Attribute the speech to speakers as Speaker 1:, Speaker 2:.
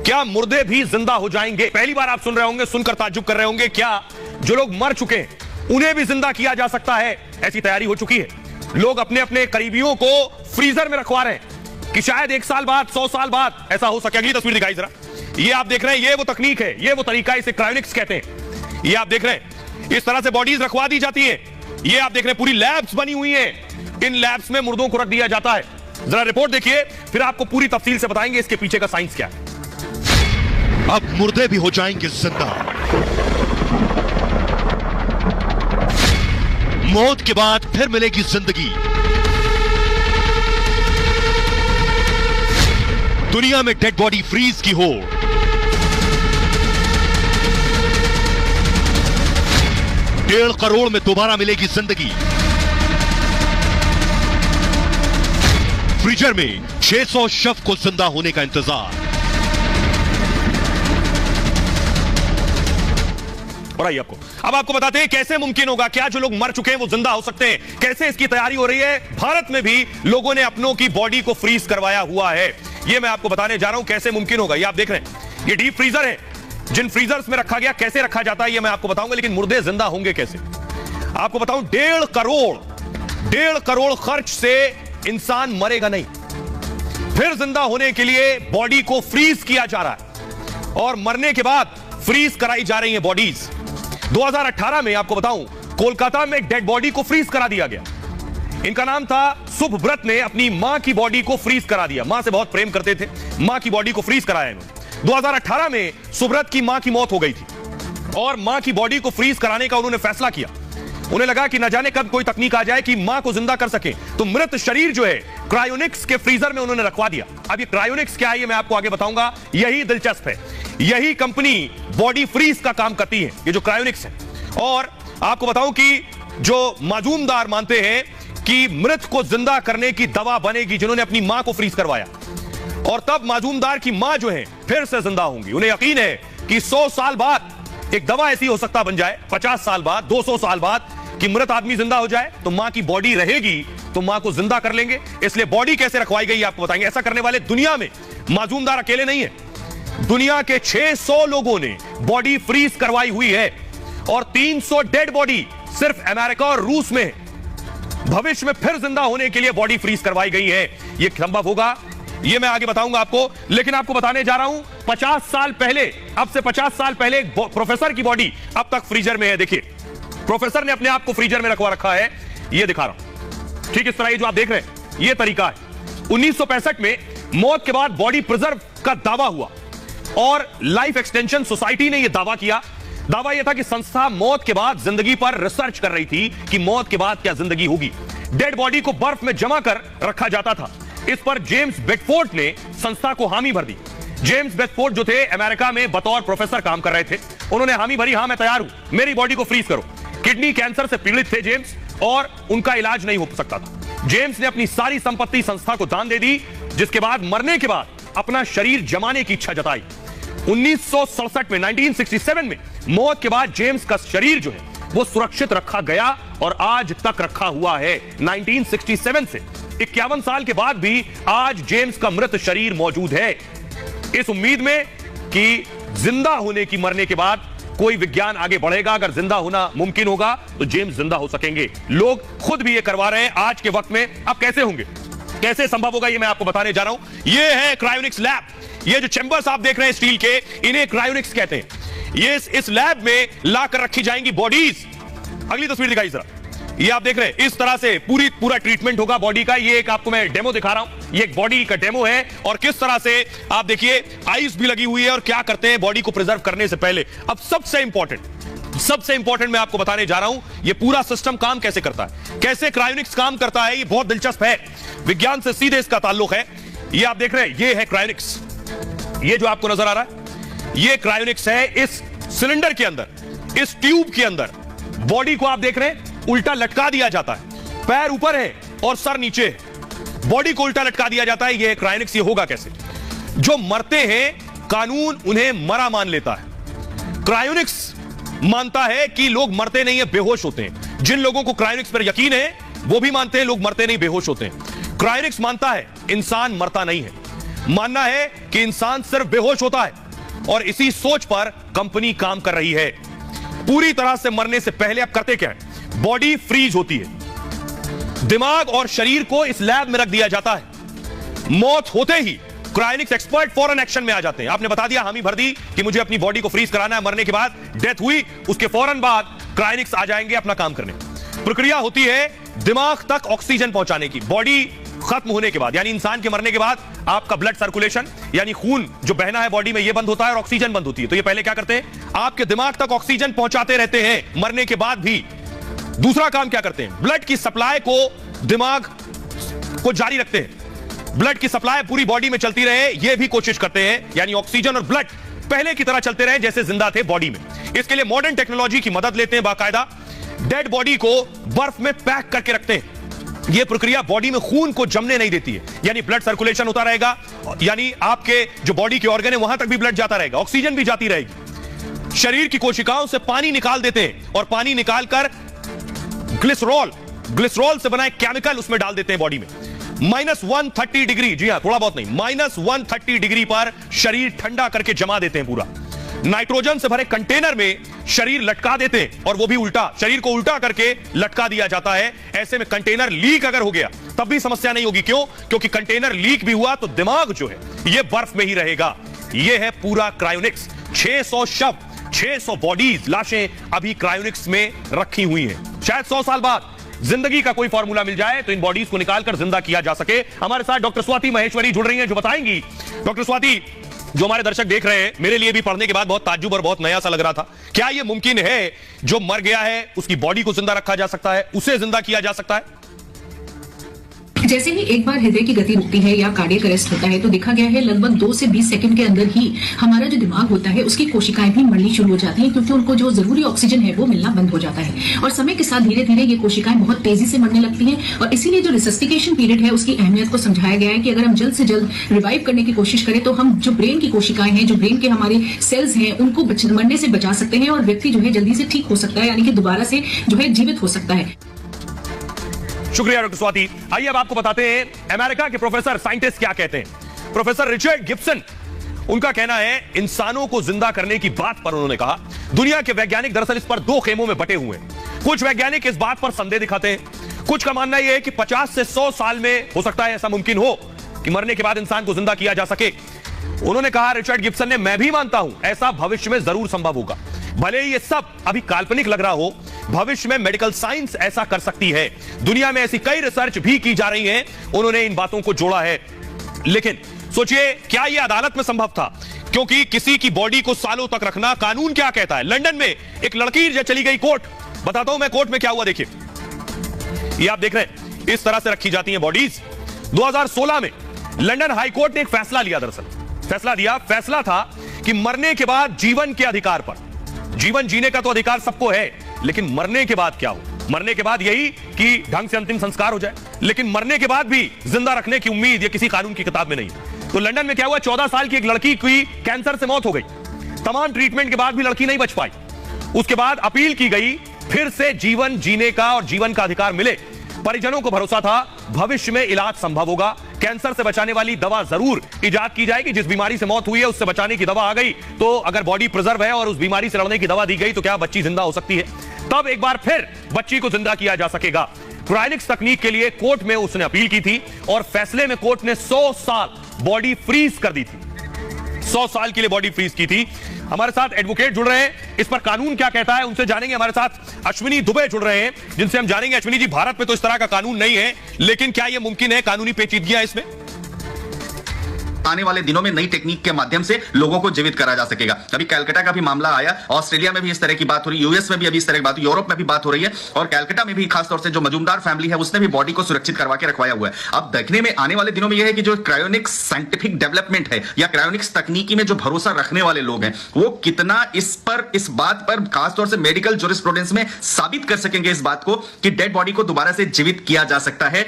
Speaker 1: क्या मुर्दे भी जिंदा हो जाएंगे? पहली बार आप सुन रहे होंगे, सुनकर ताज्जुब कर रहे होंगे, क्या जो लोग मर चुके हैं उन्हें भी जिंदा किया जा सकता है? ऐसी तैयारी हो चुकी है। लोग अपने अपने करीबियों को फ्रीजर में रखवा रहे हैं कि शायद 1 साल बाद, 100 साल बाद ऐसा हो सके। अगली तस्वीर दिखाई जरा। ये आप देख रहे हैं, ये वो तकनीक है, ये वो तरीका, इसे क्रायोनिक्स कहते हैं। ये आप देख रहे हैं, इस तरह से बॉडीज रखवा दी जाती है। ये आप देख रहे हैं, पूरी लैब्स बनी हुई हैं। इन लैब्स में मुर्दों को रख दिया जाता है। जरा रिपोर्ट देखिए, फिर आपको पूरी तफसील से बताएंगे इसके पीछे का साइंस क्या है।
Speaker 2: अब मुर्दे भी हो जाएंगे जिंदा। मौत के बाद फिर मिलेगी जिंदगी। दुनिया में डेड बॉडी फ्रीज की हो। 1.5 करोड़ में दोबारा मिलेगी जिंदगी। फ्रीजर में 600 शव को जिंदा होने का इंतजार।
Speaker 1: और आइए अब आपको बताते हैं कैसे मुमकिन होगा। क्या जो लोग मर चुके हैं वो जिंदा हो सकते हैं? कैसे इसकी तैयारी हो रही है? भारत में भी लोगों ने अपनों की बॉडी को फ्रीज करवाया हुआ है। ये मैं आपको बताने जा रहा हूं कैसे मुमकिन होगा। ये आप देख रहे हैं, ये डीप फ्रीजर है। जिन फ्रीजर्स में रखा गया, कैसे रखा जाता है ये मैं आपको बताऊंगा। लेकिन मुर्दे जिंदा होंगे कैसे, आपको बताऊं। 1.5 करोड़ खर्च से इंसान मरेगा नहीं। फिर जिंदा होने के लिए बॉडी को फ्रीज किया जा रहा है और मरने के बाद फ्रीज कराई जा रही है बॉडीज। 2018 में आपको बताऊं, कोलकाता में एक डेड बॉडी को फ्रीज करा दिया गया। इनका नाम था सुभव्रत ने अपनी मां की बॉडी को फ्रीज करा दिया। मां से बहुत प्रेम करते थे, मां की बॉडी को फ्रीज कराया इन्होंने। 2018 में सुभव्रत की मां की मौत हो गई थी और मां की बॉडी को फ्रीज कराने का उन्होंने फैसला किया। उन्हें लगा कि न जाने कब कोई तकनीक आ जाए कि मां को जिंदा कर सके, तो मृत शरीर जो है क्रायोनिक्स के फ्रीजर में उन्होंने रखवा दिया। अब ये क्रायोनिक्स क्या है ये मैं आपको आगे बताऊंगा। यही दिलचस्प है, यही कंपनी बॉडी फ्रीज का काम करती है, ये जो क्रायोनिक्स है। और आपको बताऊं कि जो माजूमदार मानते हैं कि मृत को जिंदा करने की दवा बनेगी, जिन्होंने अपनी मां को फ्रीज करवाया, और तब माजूमदार की मां जो है फिर से जिंदा होंगी। उन्हें यकीन है कि 100 साल बाद एक दवा ऐसी हो सकता बन जाए, 50 साल बाद, 200 साल बाद, कि मृत आदमी जिंदा हो जाए तो मां की बॉडी रहेगी, तो मां को जिंदा कर लेंगे। इसलिए बॉडी कैसे रखवाई गई आपको बताएंगे। ऐसा करने वाले दुनिया में माजूमदार अकेले नहीं है, दुनिया के 600 लोगों ने बॉडी फ्रीज करवाई हुई है और 300 डेड बॉडी सिर्फ अमेरिका और रूस में भविष्य में फिर जिंदा होने के लिए बॉडी फ्रीज करवाई गई है। यह संभव होगा, यह मैं आगे बताऊंगा आपको। लेकिन आपको बताने जा रहा हूं, 50 साल पहले, अब से 50 साल पहले एक प्रोफेसर की बॉडी अब तक फ्रीजर में है। देखिए, प्रोफेसर ने अपने आप को फ्रीजर में रखवा रखा है। यह दिखा रहा हूं, ठीक इस तरह ये जो आप देख रहे हैं, यह तरीका है। 1965 में मौत के बाद बॉडी प्रिजर्व का दावा हुआ और लाइफ एक्सटेंशन सोसाइटी ने यह दावा किया। दावा यह था कि संस्था मौत के बाद जिंदगी पर रिसर्च कर रही थी कि मौत के बाद क्या जिंदगी होगी। डेड बॉडी को बर्फ में जमा कर रखा जाता था। इस पर जेम्स बेडफोर्ड ने संस्था को हामी भर दी। जेम्स बेडफोर्ड जो थे अमेरिका में बतौर प्रोफेसर काम कर रहे थे, उन्होंने हामी भरी, हां मैं तैयार हूं, मेरी बॉडी को फ्रीज करो। किडनी कैंसर से पीड़ित थे जेम्स और उनका इलाज नहीं हो सकता था। जेम्स ने अपनी सारी संपत्ति संस्था को दान दे दी, जिसके बाद मरने के बाद अपना शरीर जमाने की इच्छा जताई। 1967 में, 1967 में मौत के बाद जेम्स का शरीर जो है वो सुरक्षित रखा गया और आज तक रखा हुआ है। 1967 से 51 साल के बाद भी आज जेम्स का मृत शरीर मौजूद है, इस उम्मीद में कि जिंदा होने की, मरने के बाद कोई विज्ञान आगे बढ़ेगा। अगर जिंदा होना मुमकिन होगा तो जेम्स जिंदा हो सकेंगे। लोग खुद भी ये करवा रहे हैं आज के वक्त में। अब कैसे होंगे, कैसे संभव होगा, ये मैं आपको बताने जा रहा हूं। ये है क्रायोनिक्स लैब। ये जो चैंबर्स आप देख रहे हैं स्टील के, इन्हें क्रायोनिक्स कहते हैं। ये इस लैब में लाकर रखी जाएंगी बॉडीज। अगली तस्वीर दिखाई जरा। ये आप देख रहे हैं, इस तरह से पूरा ट्रीटमेंट होगा बॉडी का। ये एक आपको मैं डेमो दिखा रहा हूं, ये एक बॉडी का डेमो है और किस तरह से आप देखिए आइस भी लगी हुई है और क्या करते हैं बॉडी को प्रिजर्व करने से पहले। अब सबसे इंपॉर्टेंट मैं आपको बताने जा रहा हूं, ये पूरा सिस्टम काम कैसे करता है, कैसे क्रायोनिक्स काम करता है। ये बहुत दिलचस्प है, विज्ञान से सीधे इसका ताल्लुक है। ये आप देख रहे हैं, ये है क्रायोनिक्स। ये जो आपको नजर आ रहा है, ये क्रायोनिक्स है। इस सिलेंडर के अंदर, इस ट्यूब के अंदर बॉडी को आप देख रहे हैं उल्टा लटका दिया जाता है। पैर ऊपर है और सर नीचे है, बॉडी को उल्टा लटका दिया जाता है। ये क्रायोनिक्स। ये होगा कैसे? जो मरते हैं कानून उन्हें मरा मान लेता है। क्रायोनिक्स मानता है कि लोग मरते नहीं है, बेहोश होते हैं। जिन लोगों को क्रायोनिक्स पर यकीन है वो भी मानते हैं लोग मरते नहीं, बेहोश होते हैं। क्रायोनिक्स मानता है इंसान मरता नहीं है। मानना है कि इंसान सिर्फ बेहोश होता है और इसी सोच पर कंपनी काम कर रही है। पूरी तरह से मरने से पहले अब करते क्या है? बॉडी फ्रीज होती है, दिमाग और शरीर को इस लैब में रख दिया जाता है। मौत होते ही क्रायोनिक्स एक्सपर्ट फौरन एक्शन में आ जाते हैं। आपने बता दिया, हामी भर दी कि मुझे अपनी बॉडी को फ्रीज कराना है, मरने के बाद डेथ हुई, उसके फौरन बाद क्रायोनिक्स आ जाएंगे अपना काम करने। प्रक्रिया होती है दिमाग तक ऑक्सीजन पहुंचाने की। बॉडी खत्म होने के बाद, यानी इंसान के मरने के बाद, आपका ब्लड सर्कुलेशन यानी खून जो बहना है बॉडी में, यह बंद होता है और ऑक्सीजन बंद होती है। तो ये पहले क्या करते हैं? आपके दिमाग तक ऑक्सीजन पहुंचाते रहते हैं मरने के बाद भी। दूसरा काम क्या करते हैं? ब्लड की सप्लाई को दिमाग को जारी रखते हैं। ब्लड की सप्लाई पूरी बॉडी में चलती रहे, यह भी कोशिश करते हैं, यानी ऑक्सीजन और ब्लड पहले की तरह चलते रहे जैसे जिंदा थे बॉडी में। इसके लिए मॉडर्न टेक्नोलॉजी की मदद लेते हैं। बाकायदा डेड बॉडी को बर्फ में पैक करके रखते हैं। यह प्रक्रिया बॉडी में खून को जमने नहीं देती है, यानी ब्लड सर्कुलेशन होता रहेगा, यानी आपके जो बॉडी के ऑर्गन है वहां तक भी ब्लड जाता रहेगा, ऑक्सीजन भी जाती रहेगी। शरीर की कोशिकाओं से पानी निकाल देते हैं और पानी निकालकर ग्लिसरॉल से बना एक केमिकल उसमें डाल देते हैं बॉडी में। -130 डिग्री, जी हां, थोड़ा बहुत नहीं, -130 डिग्री पर शरीर ठंडा करके जमा देते हैं। पूरा नाइट्रोजन से भरे कंटेनर में शरीर लटका देते हैं, और वो भी उल्टा, शरीर को उल्टा करके लटका दिया जाता है। ऐसे में कंटेनर लीक अगर हो गया तब भी समस्या नहीं होगी। क्यों? क्योंकि कंटेनर लीक भी हुआ तो दिमाग जो है ये बर्फ में ही रहेगा। ये है पूरा क्रायोनिक्स। 600 शव, 600 बॉडीज, लाशें अभी क्रायोनिक्स में रखी हुई हैं। शायद 100 साल बाद जिंदगी का कोई फॉर्मूला मिल जाए तो इन बॉडीज को निकालकर जिंदा किया जा सके। हमारे साथ डॉक्टर स्वाति महेश्वरी जुड़ रही हैं, जो बताएंगी। डॉक्टर स्वाति, जो हमारे दर्शक देख रहे हैं, मेरे लिए भी पढ़ने के बाद बहुत ताज्जुब और बहुत नया सा लग रहा था, क्या यह मुमकिन है जो मर गया है उसकी बॉडी को जिंदा रखा जा सकता है, उसे जिंदा किया जा सकता है?
Speaker 3: जैसे ही एक बार हृदय की गति रुकती है या कार्डियक अरेस्ट होता है तो देखा गया है लगभग 2 से 20 सेकंड के अंदर ही हमारा जो दिमाग होता है उसकी कोशिकाएं भी मरनी शुरू हो जाती हैं, क्योंकि उनको जो जरूरी ऑक्सीजन है वो मिलना बंद हो जाता है। और समय के साथ धीरे धीरे ये कोशिकाएं बहुत तेजी से मरने लगती हैं। और इसीलिए जो रिसस्टिकेशन पीरियड है उसकी अहमियत को समझाया गया है कि अगर हम जल्द से जल्द रिवाइव करने की कोशिश करें तो हम जो ब्रेन की कोशिकाएं हैं, जो ब्रेन के हमारे सेल्स हैं, उनको मरने से बचा सकते हैं और व्यक्ति जो है जल्दी से ठीक हो सकता है, यानी कि दोबारा से जो है जीवित हो सकता है।
Speaker 1: शुक्रिया डॉक्टर स्वाति। आइए अब आपको बताते हैं अमेरिका के प्रोफेसर साइंटिस्ट क्या कहते हैं। प्रोफेसर रिचर्ड गिब्सन, उनका कहना है इंसानों को जिंदा करने की बात पर उन्होंने कहा, दुनिया के वैज्ञानिक दरअसल इस पर 2 खेमों में बटे हुए हैं। कुछ वैज्ञानिक इस बात पर संदेह दिखाते हैं, कुछ का मानना यह है कि 50 से 100 साल में हो सकता है ऐसा मुमकिन हो कि मरने के बाद इंसान को जिंदा किया जा सके। उन्होंने कहा, रिचर्ड गिब्सन ने, मैं भी मानता हूं ऐसा भविष्य में जरूर संभव होगा। भले ही ये सब अभी काल्पनिक लग रहा हो, भविष्य में मेडिकल साइंस ऐसा कर सकती है। दुनिया में ऐसी कई रिसर्च भी की जा रही हैं, उन्होंने इन बातों को जोड़ा है। लेकिन सोचिए, क्या यह अदालत में संभव था? क्योंकि किसी की बॉडी को सालों तक रखना, कानून क्या कहता है? लंदन में एक लड़की जो चली गई कोर्ट, बताता हूं मैं कोर्ट में क्या हुआ, देखिए। ये आप देख रहे हैं, इस तरह से रखी जाती हैं बॉडीज। 2016 में लंदन हाई कोर्ट ने एक फैसला लिया। दरअसल फैसला था कि मरने के बाद जीवन के अधिकार पर, जीवन जीने का तो अधिकार सबको है, लेकिन मरने के बाद क्या हो? मरने के बाद यही कि ढंग से अंतिम संस्कार हो जाए, लेकिन मरने के बाद भी जिंदा रखने की उम्मीद ये किसी कानून की किताब में नहीं। तो लंदन में क्या हुआ, 14 साल की एक लड़की की कैंसर से मौत हो गई। तमाम ट्रीटमेंट के बाद भी लड़की नहीं बच पाई। उसके बाद अपील की गई, फिर से जीवन जीने का और जीवन का अधिकार मिले। परिजनों को भरोसा था भविष्य में इलाज संभव होगा, कैंसर से बचाने वाली दवा जरूर इजाद की जाएगी। जिस बीमारी से मौत हुई है उससे बचाने की दवा आ गई, तो अगर बॉडी प्रिजर्व है और उस बीमारी से लड़ने की दवा दी गई तो क्या बच्ची जिंदा हो सकती है? तब एक बार फिर बच्ची को जिंदा किया जा सकेगा। क्रायोनिक्स तकनीक के लिए कोर्ट में उसने अपील की थी और फैसले में कोर्ट ने 100 साल बॉडी फ्रीज कर दी थी। 100 साल के लिए बॉडी फ्रीज की थी। हमारे साथ एडवोकेट जुड़ रहे हैं, इस पर कानून क्या कहता है उनसे जानेंगे। हमारे साथ अश्विनी दुबे जुड़ रहे हैं, जिनसे हम जानेंगे। अश्विनी जी, भारत में तो इस तरह का कानून नहीं है, लेकिन क्या यह मुमकिन है? कानूनी पेचीदगियां इसमें?
Speaker 4: आने वाले दिनों में नई टेक्निक के माध्यम से लोगों को जीवित करा जा सकेगा। अभी कैलकाटा का भी मामला आया, ऑस्ट्रेलिया में भी इस तरह की बात हो रही है, यूएस में भी अभी इस तरह की बात, यूरोप में भी बात हो रही है, और कैलकाटा में भी खासतौर से जो मजूमदार फैमिली है उसने भी बॉडी को सुरक्षित करवा के रखवाया हुआ है। अब देखने में आने वाले दिनों में यह है कि जो क्रायोनिक्स साइंटिफिक डेवलपमेंट है या क्रायोनिक्स तकनीकी में जो भरोसा रखने वाले लोग हैं वो कितना इस बात पर खासतौर से मेडिकल जूरिस्प्रूडेंस में साबित कर सकेंगे इस बात को कि डेड बॉडी को दोबारा से जीवित किया जा सकता है।